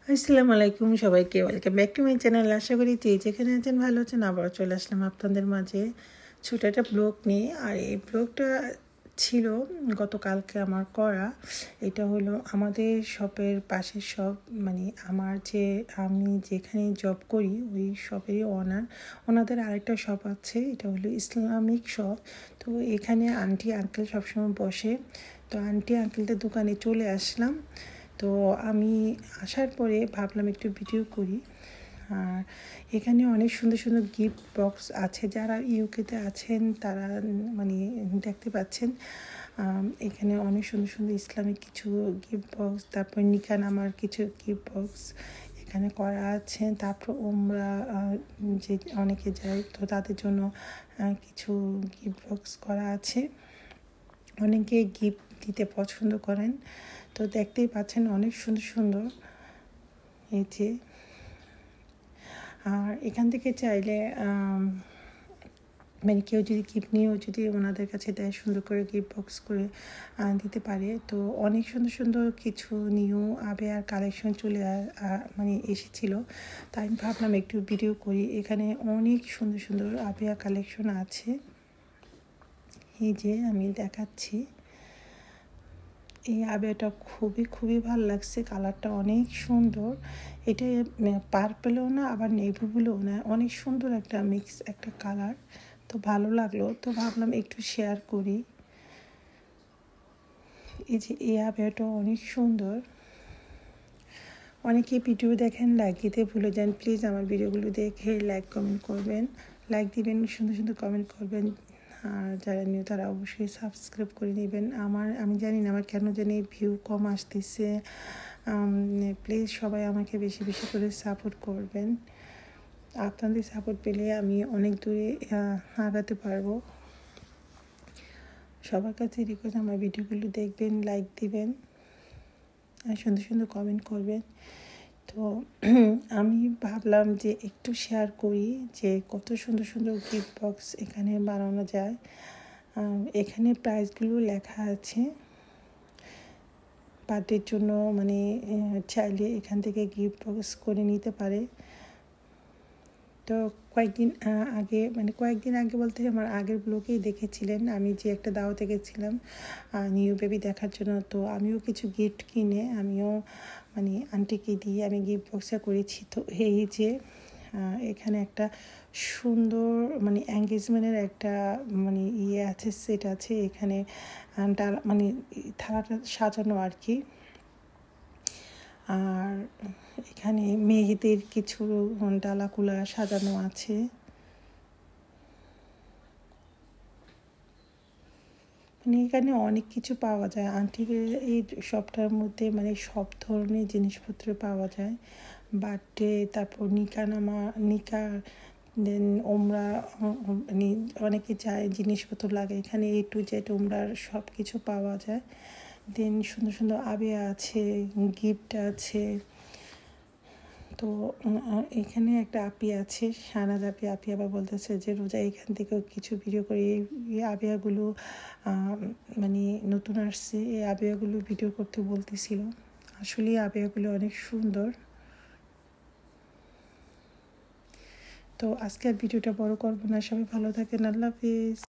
আসসালামু আলাইকুম সবাইকে, welcome back to my channel. আশা করি যে যেখানে আছেন ভালো আছেন। আবার চলে আসলাম আপনাদের মাঝে ছোট একটা ব্লগ নিয়ে। আর এই ব্লগটা ছিল গতকালকে আমার করা। এটা হলো আমাদের শপের পাশের শপ, মানে আমি যেখানে জব করি ওই শপেরই ওনাদের আরেকটা শপ আছে, এটা হলো ইসলামিক শপ। তো এখানে আন্টি আঙ্কেল সবসময় বসে। তো আন্টি আঙ্কেলদের দোকানে চলে আসলাম। তো আমি আসার পরে ভাবলাম একটু ভিডিও করি। আর এখানে অনেক সুন্দর সুন্দর গিফট বক্স আছে, যারা ইউকেতে আছেন তারা মানে দেখতে পাচ্ছেন। এখানে অনেক সুন্দর সুন্দর ইসলামিক কিছু গিফট বক্স, তারপর নিকানামার কিছু গিফট বক্স এখানে করা আছে। তারপর ওমরা যে অনেকে যায় তো তাদের জন্য কিছু গিফট বক্স করা আছে। অনেকে গিফট দিতে পছন্দ করেন, তো দেখতেই পাচ্ছেন অনেক সুন্দর সুন্দর এই যে। আর এখান থেকে চাইলে মানে কেউ যদি গিফট নিয়েও যদি ওনাদের কাছে দেয়, সুন্দর করে গিফট বক্স করে দিতে পারে। তো অনেক সুন্দর সুন্দর কিছু নিউ আবেয়ার কালেকশন মানে এসেছিলো। তাই আমি ভাবলাম একটু ভিডিও করি। এখানে অনেক সুন্দর সুন্দর আবেয়া কালেকশন আছে, এই যে আমি দেখাচ্ছি। এই আবেয়াটা খুবই ভালো লাগছে, কালারটা অনেক সুন্দর। এটা পার্পেলও না আবার নেভি ব্লুও না, অনেক সুন্দর একটা মিক্স একটা কালার। তো ভালো লাগলো, তো ভাবলাম একটু শেয়ার করি। এই যে এই আবেয়াটা অনেক সুন্দর। অনেকে ভিডিও দেখেন, লাইক দিতে ভুলে যান। প্লিজ আমার ভিডিওগুলো দেখে লাইক কমেন্ট করবেন, লাইক দিবেন, সুন্দর সুন্দর কমেন্ট করবেন। আর যারা নিউ তারা অবশ্যই সাবস্ক্রাইব করে নেবেন। আমি জানি না আমার কেন জানি ভিউ কম আসতেছে। প্লিজ সবাই আমাকে বেশি বেশি করে সাপোর্ট করবেন। আপনাদের সাপোর্ট পেলে আমি অনেক দূরে আগাতে পারবো। সবার কাছে রিকোয়েস্ট, আমার ভিডিওগুলো দেখবেন, লাইক দিবেন আর সুন্দর সুন্দর কমেন্ট করবেন। তো আমি ভাবলাম যে একটু শেয়ার করি যে কত সুন্দর সুন্দর গিফট বক্স এখানে বানানো যায়। এখানে প্রাইসগুলো লেখা আছে বার্থডের জন্য, মানে চাইলে এখান থেকে গিফট বক্স করে নিতে পারে। তো কয়েকদিন আগে বলতে আমার আগের ব্লগেই দেখেছিলেন আমি যে একটা দাওয়াতে গেছিলাম নিউ বেবি দেখার জন্য। তো আমিও কিছু গিফট কিনে আমিও মানে আন্টিকে দিয়ে আমি গিফট বক্সটা করেছি। তো এই যে এখানে একটা সুন্দর মানে এঙ্গেজমেন্টের একটা মানে আছে, সেট আছে এখানে। মানে থালাটা সাজানো আর কি। আর এখানে মেয়েদের কিছু ডালাকুলা সাজানো আছে। মানে এখানে অনেক কিছু পাওয়া যায় আন্টির এই শপটার মধ্যে, মানে সব ধরনের জিনিসপত্র পাওয়া যায়। বার্থডে, তারপর নিকা, দেন ওমরা, মানে অনেকে যায় জিনিসপত্র লাগে এখানে। A to Z ওমরার সব কিছু পাওয়া যায়। দেন সুন্দর সুন্দর আবেয়া আছে, গিফট আছে। তো এখানে একটা আপি আছে, শাহনাজ আপি আবার বলতেছে যে রোজা এখান থেকেও কিছু ভিডিও করে এই আবেয়াগুলো মানে নতুন আসছে, এই আবেয়াগুলো ভিডিও করতে বলতেছিল। আসলে আবেয়াগুলো অনেক সুন্দর। তো আজকে আর ভিডিওটা বড় করবো না, সবাই ভালো থাকেন, আল্লাহ হাফিজ।